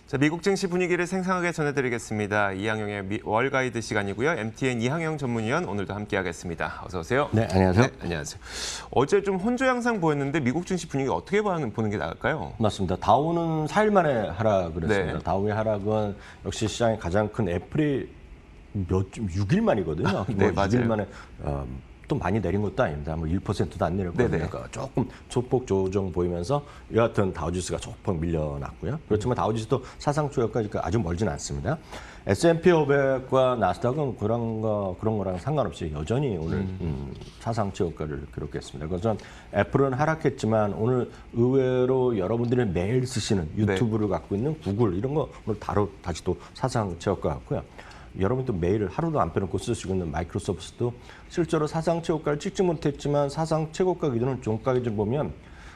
자, 미국 증시 분위기를 생생하게 전해드리겠습니다. 이항영의 월가이드 시간이고요. MTN 이항영 전문위원 오늘도 함께하겠습니다. 어서 오세요. 네, 안녕하세요. 네, 안녕하세요. 어제 좀 혼조 양상 보였는데 미국 증시 분위기 어떻게 보는 게 나을까요? 맞습니다. 다우는 4일 만에 하락을 했습니다. 네. 다우의 하락은 역시 시장의 가장 큰 애플이 6일 만이거든요. 네, 맞아요. 6일 만에 또 많이 내린 것도 아닙니다. 뭐 1%도 안 내렸거든요. 네네. 그러니까 조금 조폭 조정 보이면서 여하튼 다우지수가 조금 밀려났고요. 그렇지만 다우지수도 사상 초여까지 아주 멀진 않습니다. S&P 500과 나스닥은 그런 거랑 상관없이 여전히 오늘 사상 최고가를 기록했습니다. 그래서 애플은 하락했지만 오늘 의외로 여러분들이 매일 쓰시는 유튜브를 갖고 있는 구글 이런 거 오늘 다시 또 사상 최고가 같고요. 여러분도 매일 하루도 안 빼놓고 쓰시고 있는 마이크로소프트도 실제로 사상 최고가를 찍지 못했지만 사상 최고가 기준은 종가 기준 보면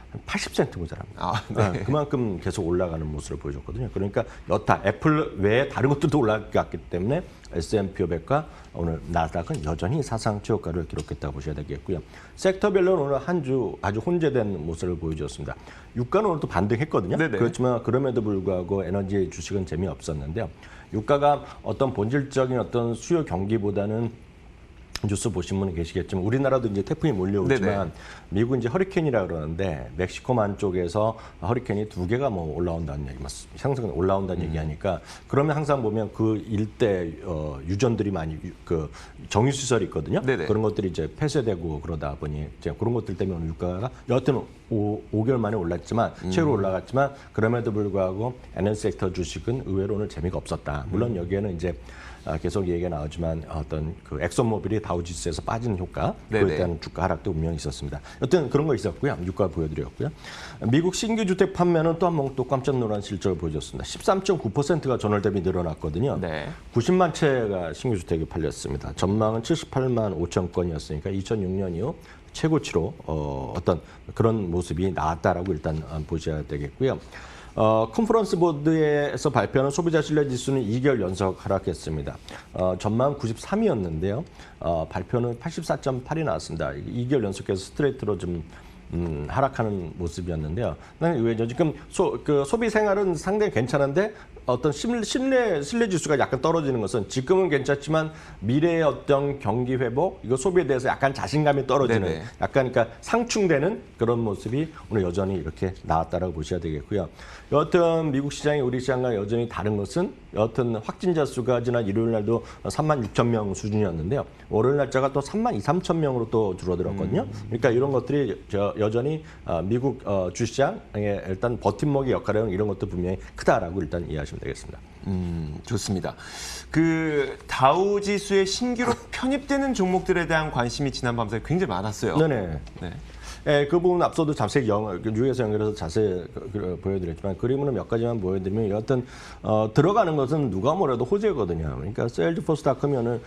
한 80센트 모자랍니다. 아, 네. 그만큼 계속 올라가는 모습을 보여줬거든요. 그러니까 여타 애플 외에 다른 것들도 올라갔기 때문에 S&P 500과 오늘 나스닥은 여전히 사상 최고가를 기록했다고 보셔야 되겠고요. 섹터별로는 오늘 한 주 아주 혼재된 모습을 보여주었습니다. 유가는 오늘 또 반등했거든요. 네네. 그렇지만 그럼에도 불구하고 에너지 주식은 재미없었는데요. 유가가 어떤 본질적인 어떤 수요 경기보다는 뉴스 보신 분 계시겠지만 우리나라도 이제 태풍이 몰려오지만 네네. 미국은 이제 허리케인이라 그러는데 멕시코만 쪽에서 허리케인이 2개가 뭐 올라온다는 얘기, 상승 올라온다는 얘기하니까 그러면 항상 보면 그 일대 유전들이 많이 그 정유 시설이 있거든요. 네네. 그런 것들이 이제 폐쇄되고 그러다 보니 이제 그런 것들 때문에 오늘 유가가 여하튼 5개월 만에 올랐지만 최로 올라갔지만 그럼에도 불구하고 에너지 섹터 주식은 의외로 오늘 재미가 없었다. 물론 여기에는 이제 계속 얘기가 나오지만 어떤 그 엑소모빌이 다우지수에서 빠지는 효과, 그에 대한 주가 하락도 분명히 있었습니다. 여튼 그런 거 있었고요. 유가 보여드렸고요. 미국 신규 주택 판매는 또 한 번 또 깜짝 놀란 실적을 보여줬습니다. 13.9%가 전월 대비 늘어났거든요. 네. 90만 채가 신규 주택이 팔렸습니다. 전망은 78만 5천 건이었으니까 2006년 이후 최고치로 어떤 그런 모습이 나왔다라고 일단 보셔야 되겠고요. 컨퍼런스 보드에서 발표하는 소비자 신뢰 지수는 2개월 연속 하락했습니다. 전망 93이었는데요. 발표는 84.8이 나왔습니다. 2개월 연속해서 스트레이트로 좀 하락하는 모습이었는데요. 의외죠. 지금 소비 생활은 상당히 괜찮은데 어떤 신뢰 지수가 약간 떨어지는 것은 지금은 괜찮지만 미래의 어떤 경기 회복, 이거 소비에 대해서 약간 자신감이 떨어지는 네네. 약간 그러니까 상충되는 그런 모습이 오늘 여전히 이렇게 나왔다라고 보셔야 되겠고요. 여하튼 미국 시장이 우리 시장과 여전히 다른 것은 여하튼 확진자 수가 지난 일요일 날도 3만 6천 명 수준이었는데요. 월요일 날짜가 또 3만 2, 3천 명으로 또 줄어들었거든요. 그러니까 이런 것들이 여전히 미국 주시장의 일단 버팀목의 역할은 이런 것도 분명히 크다라고 일단 이해하시면 되겠습니다. 좋습니다. 그 다우 지수에 신규로 편입되는 종목들에 대한 관심이 지난 밤사이 굉장히 많았어요. 네네. 네. 예, 그 부분 앞서도 자세히 뉴에서 연결해서 자세히 보여드렸지만 그림으로 몇 가지만 보여드리면 여하튼 들어가는 것은 누가 뭐래도 호재거든요. 그러니까 세일즈포스닷컴이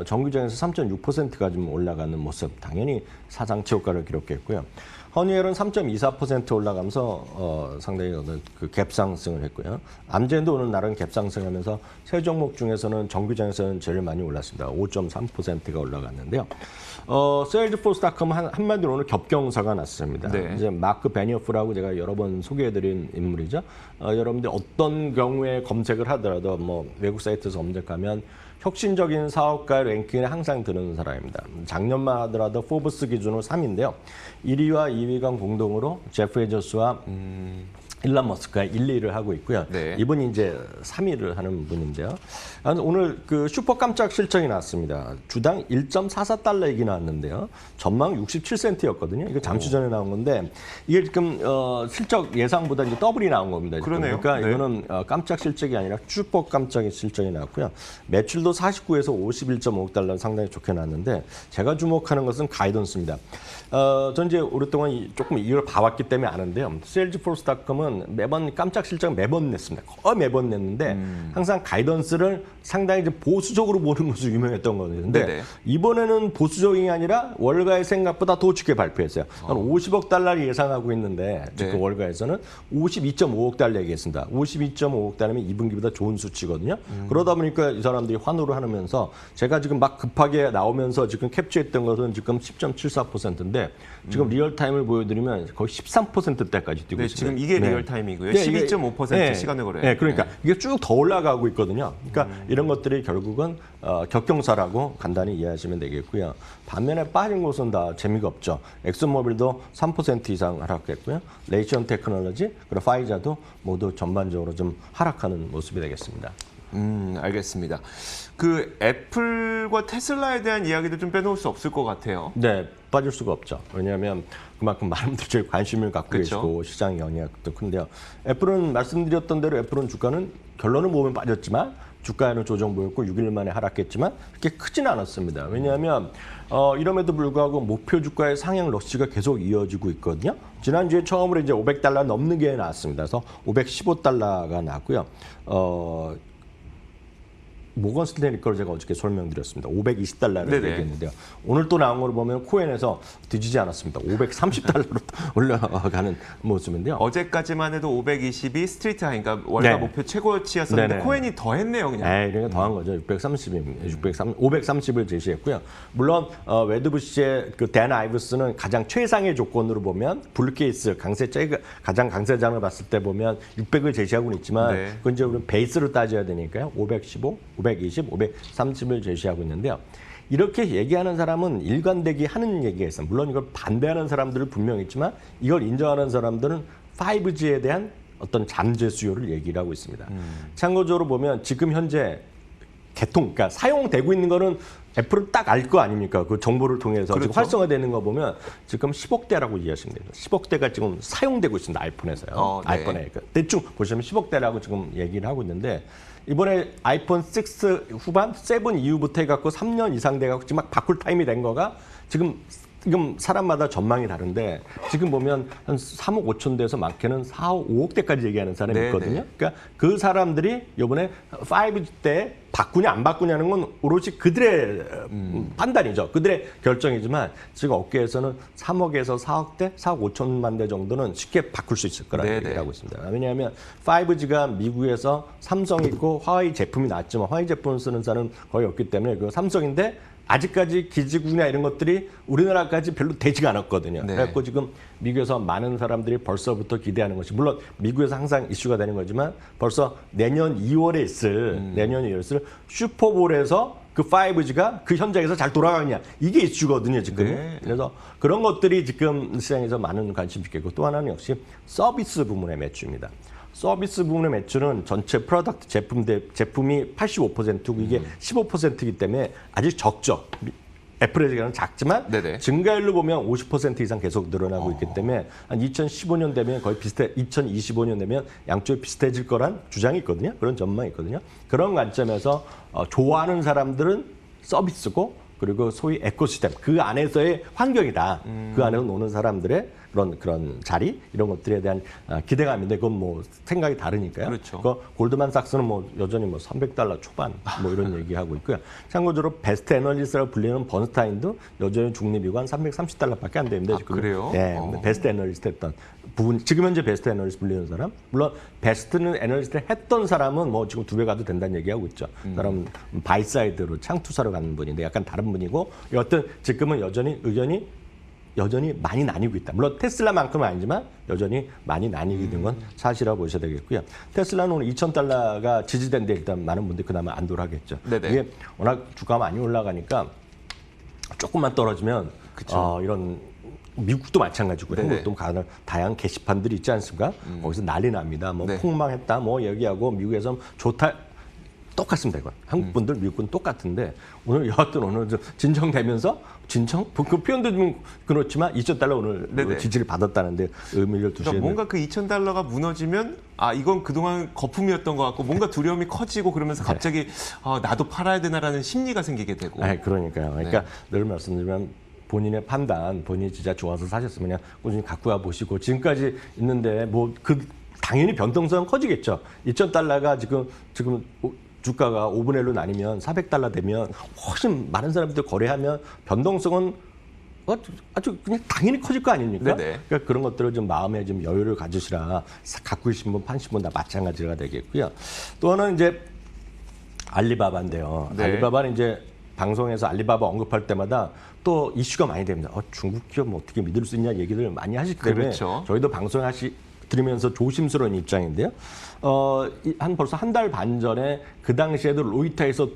정규장에서 3.6%가 좀 올라가는 모습 당연히 사상 최고가를 기록했고요. 허니웰은 3.24% 올라가면서 상당히 그 갭상승을 했고요. 암젠도 오늘 나름 갭상승하면서 세 종목 중에서는 정규장에서는 제일 많이 올랐습니다. 5.3%가 올라갔는데요. 세일즈포스닷컴 한마디로 오늘 겹경사가 났습니다. 네. 이제 마크 베니어프라고 제가 여러 번 소개해드린 인물이죠. 여러분들 어떤 경우에 검색을 하더라도 뭐 외국 사이트에서 검색하면 혁신적인 사업가 랭킹에 항상 드는 사람입니다. 작년만 하더라도 포브스 기준으로 3위인데요. 1위와 2위가 공동으로 제프 베조스와 일론 머스크가 1, 2위를 하고 있고요. 네. 이분이 이제 3위를 하는 분인데요. 오늘 그 슈퍼 깜짝 실적이 나왔습니다. 주당 1.44달러액이 나왔는데요. 전망 67센트였거든요. 이거 잠시 전에 나온 건데 이게 지금 실적 예상보다 이제 더블이 나온 겁니다. 지금. 그러네요. 그러니까 네. 이거는 깜짝 실적이 아니라 슈퍼 깜짝 실적이 나왔고요. 매출도 49에서 51.5억 달러 상당히 좋게 나왔는데 제가 주목하는 것은 가이던스입니다. 전 이제 오랫동안 조금 이걸 봐왔기 때문에 아는데요. 세일즈포스닷컴은 매번 깜짝 실적을 매번 냈습니다. 거의 매번 냈는데 항상 가이던스를 상당히 이제 보수적으로 보는 것으로 유명했던 거거든요. 근데 네네. 이번에는 보수적인 게 아니라 월가의 생각보다 더 좋게 발표했어요. 한 50억 달러를 예상하고 있는데 네. 그 월가에서는 52.5억 달러 얘기했습니다. 52.5억 달러면 2분기보다 좋은 수치거든요. 그러다 보니까 이 사람들이 환호를 하면서 제가 지금 막 급하게 나오면서 지금 캡처했던 것은 지금 10.74%인데 지금 리얼타임을 보여드리면 거의 13%대까지 뛰고 네, 있습니다. 지금 이게 리얼 타임이고요. 네, 이게- 12.5% 시간을 걸어요. 네, 그러니까 이게 쭉 더 올라가고 있거든요. 그러니까 이런 것들이 결국은 격경사라고 간단히 이해하시면 되겠고요. 반면에 빠진 곳은 다 재미가 없죠. 엑슨모빌도 3% 이상 하락했고요. 레이션 테크놀로지 그리고 파이자도 모두 전반적으로 좀 하락하는 모습이 되겠습니다. 알겠습니다. 그 애플과 테슬라에 대한 이야기도 좀 빼놓을 수 없을 것 같아요. 네, 빠질 수가 없죠. 왜냐하면 그만큼 많은 분들이 제일 관심을 갖고 그렇죠. 계시고 시장 영향도 큰데요. 애플은 말씀드렸던 대로 애플은 주가는 결론은 보면 빠졌지만 주가에는 조정 보였고 6일 만에 하락했지만 그렇게 크지는 않았습니다. 왜냐하면 이럼에도 불구하고 목표 주가의 상향 러시가 계속 이어지고 있거든요. 지난주에 처음으로 이제 500달러 넘는 게 나왔습니다. 그래서 515달러가 나왔고요. 모건 스탠리 걸 제가 어저께 설명드렸습니다. 520달러를 네네. 얘기했는데요. 오늘 또 나온 걸 보면 코엔에서 뒤지지 않았습니다. 530달러로 올라가는 모습인데요. 어제까지만 해도 520이 스트리트 하이, 그러니까 월가 네. 목표 최고치였었는데 네네. 코엔이 더 했네요, 그냥. 네, 이런 게 더한 거죠. 530을 제시했고요. 물론 웨드부시의 그 댄 아이브스는 가장 최상의 조건으로 보면 블루케이스 가장 강세장을 봤을 때 보면 600을 제시하고는 있지만 네. 그건 이제 우리는 베이스로 따져야 되니까요. 515, 520, 530을 제시하고 있는데요. 이렇게 얘기하는 사람은 일관되게 하는 얘기가 있어요. 물론 이걸 반대하는 사람들은 분명히 있지만 이걸 인정하는 사람들은 5G에 대한 어떤 잠재 수요를 얘기를 하고 있습니다. 참고적으로 보면 지금 현재 그러니까 사용되고 있는 거는 애플은 딱 알 거 아닙니까? 그 정보를 통해서 그렇죠. 지금 활성화되는 거 보면 지금 10억대라고 이해하시면 됩니다. 10억대가 지금 사용되고 있습니다. 아이폰에서요. 네. 아이폰에. 그러니까 대충 보시면 10억대라고 지금 얘기를 하고 있는데 이번에 아이폰 6 후반 7 이후부터 해갖고 3년 이상 돼갖고 지금 막 바꿀 타임이 된 거가 지금 사람마다 전망이 다른데 지금 보면 한 3억 5천 대에서 많게는 4억 5억대까지 얘기하는 사람이 네네. 있거든요. 그러니까 그 사람들이 이번에 5G 때 바꾸냐 안 바꾸냐는 건 오로지 그들의 판단이죠. 그들의 결정이지만 지금 업계에서는 3억에서 4억대, 4억 5천만 대 정도는 쉽게 바꿀 수 있을 거라는 네네. 얘기를 하고 있습니다. 왜냐하면 5G가 미국에서 삼성 있고 화웨이 제품이 나왔지만 화웨이 제품을 쓰는 사람은 거의 없기 때문에 그 삼성인데 아직까지 기지국이나 이런 것들이 우리나라까지 별로 되지가 않았거든요. 네. 그래서 지금 미국에서 많은 사람들이 벌써부터 기대하는 것이 물론 미국에서 항상 이슈가 되는 거지만 벌써 내년 2월에 있을 슈퍼볼에서 그 5G가 그 현장에서 잘 돌아가느냐 이게 이슈거든요 지금. 네. 그래서 그런 것들이 지금 시장에서 많은 관심 있겠고 또 하나는 역시 서비스 부문의 매출입니다. 서비스 부문의 매출은 전체 프로덕트 제품이 85%고 이게 15%이기 때문에 아직 적죠. 애플에게는 작지만 네네. 증가율로 보면 50% 이상 계속 늘어나고 있기 때문에 한 2015년 되면 거의 2025년 되면 양쪽이 비슷해질 거란 주장이 있거든요. 그런 전망이 있거든요. 그런 관점에서 좋아하는 사람들은 서비스고 그리고 소위 에코시스템 그 안에서의 환경이다. 그 안에서 노는 사람들의 그런 자리 이런 것들에 대한 기대감인데 그건 뭐 생각이 다르니까요. 그렇죠. 그 골드만삭스는 뭐 여전히 뭐 300달러 초반 뭐 이런 얘기하고 있고요. 참고적으로 베스트 애널리스트라고 불리는 번스타인도 여전히 중립이고 한 330달러밖에 안 됩니다. 지금. 그래요? 네, 베스트 애널리스트 했던 부분 지금 현재 베스트 애널리스트 불리는 사람 물론 베스트는 애널리스트 했던 사람은 뭐 지금 2배 가도 된다는 얘기하고 있죠. 그 사람 바이사이드로 창투사로 가는 분인데 약간 다른 분이고 여하튼 지금은 여전히 의견이 많이 나뉘고 있다. 물론 테슬라만큼은 아니지만 여전히 많이 나뉘게 된 건 사실이라고 보셔야 되겠고요. 테슬라는 오늘 2,000달러가 지지된데 일단 많은 분들이 그나마 안도를 하겠죠. 네네. 이게 워낙 주가가 많이 올라가니까 조금만 떨어지면 이런 미국도 마찬가지고 네네. 한국도 가는 다양한 게시판들이 있지 않습니까? 거기서 난리 납니다. 뭐 네. 폭망했다 뭐 얘기하고 미국에서 좋다. 똑같습니다, 이건. 한국 분들, 미국 분 똑같은데 오늘 여하튼 오늘 좀 진정되면서 그 표현도 좀 그렇지만 2,000달러 오늘 네네. 지지를 받았다는데 의미를 두시는. 그러니까 뭔가 그 2,000달러가 무너지면 이건 그동안 거품이었던 것 같고 뭔가 두려움이 커지고 그러면서 갑자기 나도 팔아야 되나라는 심리가 생기게 되고. 그러니까요. 그러니까 늘 말씀드리면 본인의 판단, 본인이 진짜 좋아서 사셨으면 그냥 꾸준히 갖고 와 보시고 지금까지 있는데 뭐 당연히 변동성은 커지겠죠. 2,000달러가 지금 주가가 5분의 1로 나뉘면 400달러 되면 훨씬 많은 사람들 거래하면 변동성은 아주 그냥 당연히 커질 거 아닙니까? 네네. 그러니까 그런 것들을 좀 마음에 좀 여유를 가지시라 갖고 계신 분, 파신 분 다 마찬가지가 되겠고요. 또 하나는 이제 알리바바인데요. 네. 알리바바는 이제 방송에서 알리바바 언급할 때마다 또 이슈가 많이 됩니다. 중국 기업 어떻게 믿을 수 있냐 얘기를 많이 하시기 때문에 그렇죠. 저희도 드리면서 조심스러운 입장인데요. 벌써 한 달 반 전에 그 당시에도 로이터에서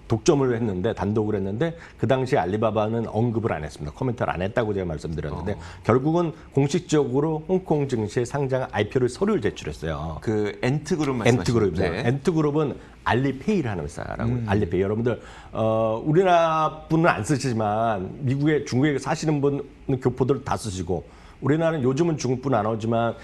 독점을 했는데 단독을 했는데 그 당시 알리바바는 언급을 안 했습니다. 코멘트를 안 했다고 제가 말씀드렸는데 결국은 공식적으로 홍콩 증시에 상장 IPO를 서류를 제출했어요. 그 엔트그룹 말씀하시는 엔트그룹이죠. 네. 엔트그룹은 알리페이를 하는 회사라고. 알리페이. 여러분들 우리나라 분은 안 쓰시지만 미국에 중국에 사시는 분은 교포들 다 쓰시고 우리나라는 요즘은 중국분 안 오지만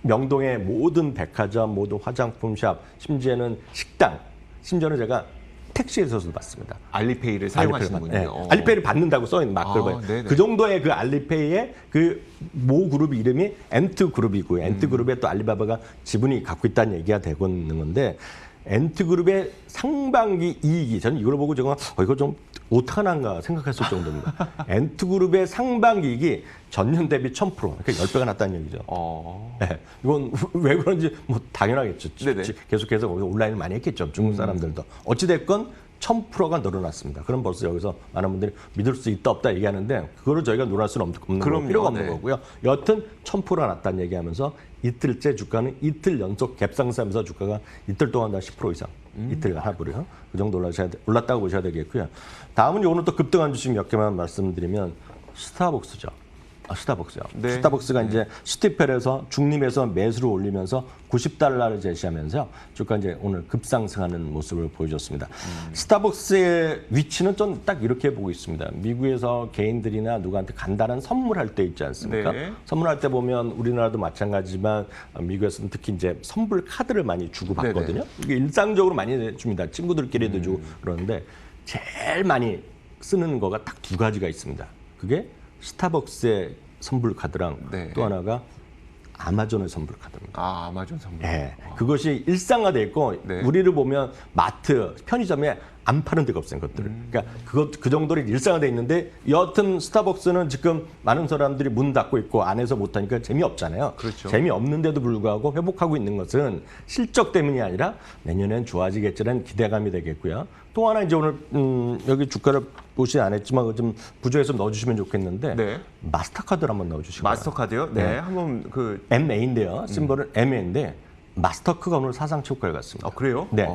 명동의 모든 백화점, 모든 화장품샵, 심지어는 식당, 심지어는 제가 택시에서도 봤습니다. 알리페이를 사용하시는군요. 네. 알리페이를 받는다고 써있는 마크를 네네. 그 정도의 그 알리페이의 그 모 그룹 이름이 엔트그룹이고요. 엔트그룹에 또 알리바바가 지분이 갖고 있다는 얘기가 되고 있는 건데 엔트그룹의 상반기 이익이 저는 이걸 보고 제가 이거 좀 오타난가 생각했을 정도입니다. 엔트그룹의 상반기 이익이 전년 대비 1000%, 그러니까 10배가 났다는 얘기죠. 네. 이건 왜 그런지 뭐 당연하겠죠. 네네. 계속해서 온라인을 많이 했겠죠. 중국 사람들도. 어찌됐건 1000%가 늘어났습니다. 그럼 벌써 여기서 많은 분들이 믿을 수 있다 없다 얘기하는데 그거를 저희가 논할 수는 없는 거고 필요가 없는 거고요. 여하튼 1000%가 났다는 얘기하면서 이틀째 주가는 이틀 연속 갭상승하면서 주가가 이틀 동안 다 10% 이상 이틀 하루요. 그 정도 올랐다고 보셔야 되겠고요. 다음은 오늘 또 급등한 주식 몇 개만 말씀드리면 스타벅스죠. 스타벅스요. 네. 스타벅스가 이제 스티펠에서 중립에서 매수를 올리면서 90달러를 제시하면서 주가 이제 오늘 급상승하는 모습을 보여줬습니다. 스타벅스의 위치는 좀 딱 이렇게 보고 있습니다. 미국에서 개인들이나 누구한테 간단한 선물할 때 있지 않습니까? 네. 선물할 때 보면 우리나라도 마찬가지지만 미국에서는 특히 이제 선불 카드를 많이 주고 받거든요. 이게 일상적으로 많이 줍니다. 친구들끼리도 주고 그러는데 제일 많이 쓰는 거가 딱 두 가지가 있습니다. 그게 스타벅스의 선불 카드랑 네. 또 하나가 아마존의 선불 카드입니다. 아마존 선물. 네. 그것이 일상화돼 있고 네. 우리를 보면 마트, 편의점에 안 파는 데가 없어요, 것들을. 그러니까 그 정도로 일상화돼 있는데 여하튼 스타벅스는 지금 많은 사람들이 문 닫고 있고 안에서 못 하니까 재미없잖아요. 그렇죠. 재미없는데도 불구하고 회복하고 있는 것은 실적 때문이 아니라 내년엔 좋아지겠지라는 기대감이 되겠고요. 또 하나 이제 오늘 여기 주가를 보시 안 했지만 좀 부조에서 넣어주시면 좋겠는데 네. 마스터카드를 한번 넣어주시고요. 마스터카드요? 네. 한번 그 MA인데요. 심벌은 MA인데 마스터카드가 오늘 사상 최고가를 갔습니다. 그래요? 네.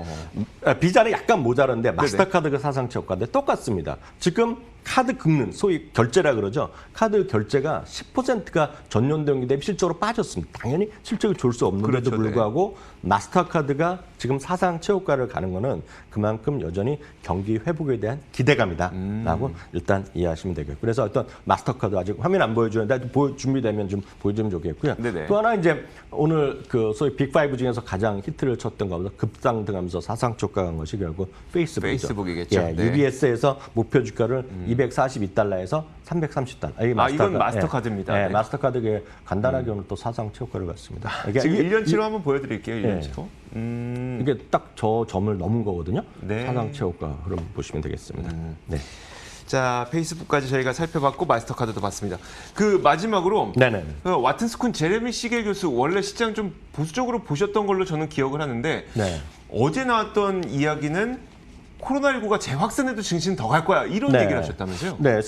비자는 약간 모자란데 마스터카드가 사상 최고가인데 똑같습니다. 지금 카드 긁는 소위 결제라 그러죠. 카드 결제가 10%가 전년 동기 대비 실적으로 빠졌습니다. 당연히 실적이 좋을 수 없는데도 그렇죠, 불구하고 마스터카드가 지금 사상 최고가를 가는 거는 그만큼 여전히 경기 회복에 대한 기대감이다라고 일단 이해하시면 되겠고요. 그래서 어떤 마스터카드 아직 화면 안 보여주는데 준비되면 좀 보여주면 좋겠고요. 네네. 또 하나 이제 오늘 그 소위 빅5 중에서 가장 히트를 쳤던 것보다 급상등하면서 사상 최고가 간 것이 결국 페이스북이죠. 페이스북이겠죠. 예, 네. UBS에서 목표 주가를 242달러에서 330달러. 이건 마스터카드입니다. 예, 네. 마스터카드가 간단하게 오늘 또 사상 최고가를 갔습니다. 이게 지금 1년치로 한번 보여드릴게요. 1년치로. 이게 딱 저 점을 넘은 거거든요. 네. 사상 최고가 그럼 보시면 되겠습니다. 네. 자, 페이스북까지 저희가 살펴봤고 마스터카드도 봤습니다. 그 마지막으로 네네. 와튼스쿤 제레미 시겔 교수 원래 시장 좀 보수적으로 보셨던 걸로 저는 기억을 하는데 네. 어제 나왔던 이야기는 코로나19가 재확산해도 증시는 더 갈 거야 이런 네. 얘기를 하셨다면서요? 네,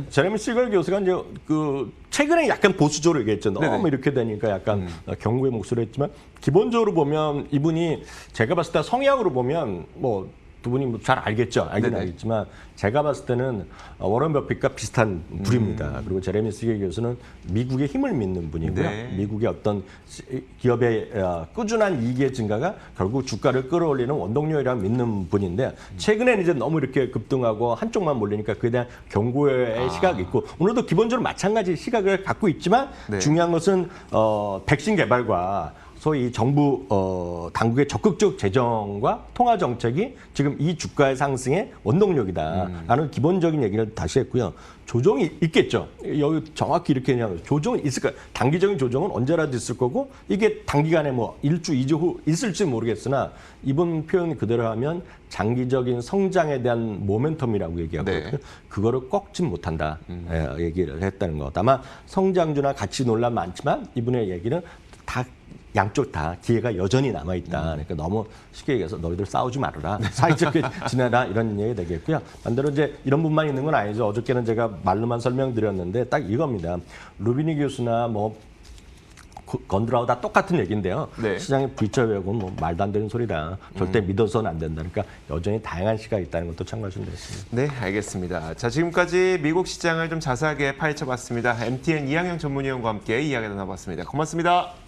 제레미 시걸 교수가 이제 그 최근에 약간 보수적으로 얘기했죠. 너무 네네. 이렇게 되니까 약간 경고의 목소리 했지만 기본적으로 보면 이분이 제가 봤을 때 성향으로 보면 뭐 두 분이 뭐 잘 알겠죠. 알긴 네네. 알겠지만 제가 봤을 때는 워런 버핏과 비슷한 부류입니다. 그리고 제레미 시겔 교수는 미국의 힘을 믿는 분이고요. 네. 미국의 어떤 기업의 꾸준한 이익의 증가가 결국 주가를 끌어올리는 원동력이라고 믿는 분인데 최근에는 이제 너무 이렇게 급등하고 한쪽만 몰리니까 그에 대한 경고의 시각이 있고 오늘도 기본적으로 마찬가지 시각을 갖고 있지만 네. 중요한 것은 백신 개발과 소위 정부 당국의 적극적 재정과 통화 정책이 지금 이 주가의 상승의 원동력이다라는 기본적인 얘기를 다시 했고요. 조정이 있겠죠. 여기 정확히 이렇게 그냥 조정이 있을 거예요. 단기적인 조정은 언제라도 있을 거고 이게 단기간에 뭐 1주, 2주 후 있을지 모르겠으나 이번 표현 그대로 하면 장기적인 성장에 대한 모멘텀이라고 얘기하거든요. 네. 그거를 꺾진 못한다 얘기를 했다는 것. 아마 성장주나 가치 논란 많지만 이분의 얘기는 다 양쪽 다 기회가 여전히 남아있다. 그러니까 너무 쉽게 얘기해서 너희들 싸우지 말아라. 사이좋게 지내라. 이런 얘기 되겠고요. 반대로 이제 이런 분만 있는 건 아니죠. 어저께는 제가 말로만 설명드렸는데 딱 이겁니다. 루비니 교수나 뭐 건드라고 다 똑같은 얘기인데요. 네. 시장의 V자 왜곡은 뭐 말도 안 되는 소리다. 절대 믿어서는 안 된다. 그러니까 여전히 다양한 시각이 있다는 것도 참고하시면 되겠습니다. 네, 알겠습니다. 자, 지금까지 미국 시장을 좀 자세하게 파헤쳐봤습니다. MTN 이항영 전문위원과 함께 이야기 나눠봤습니다. 고맙습니다.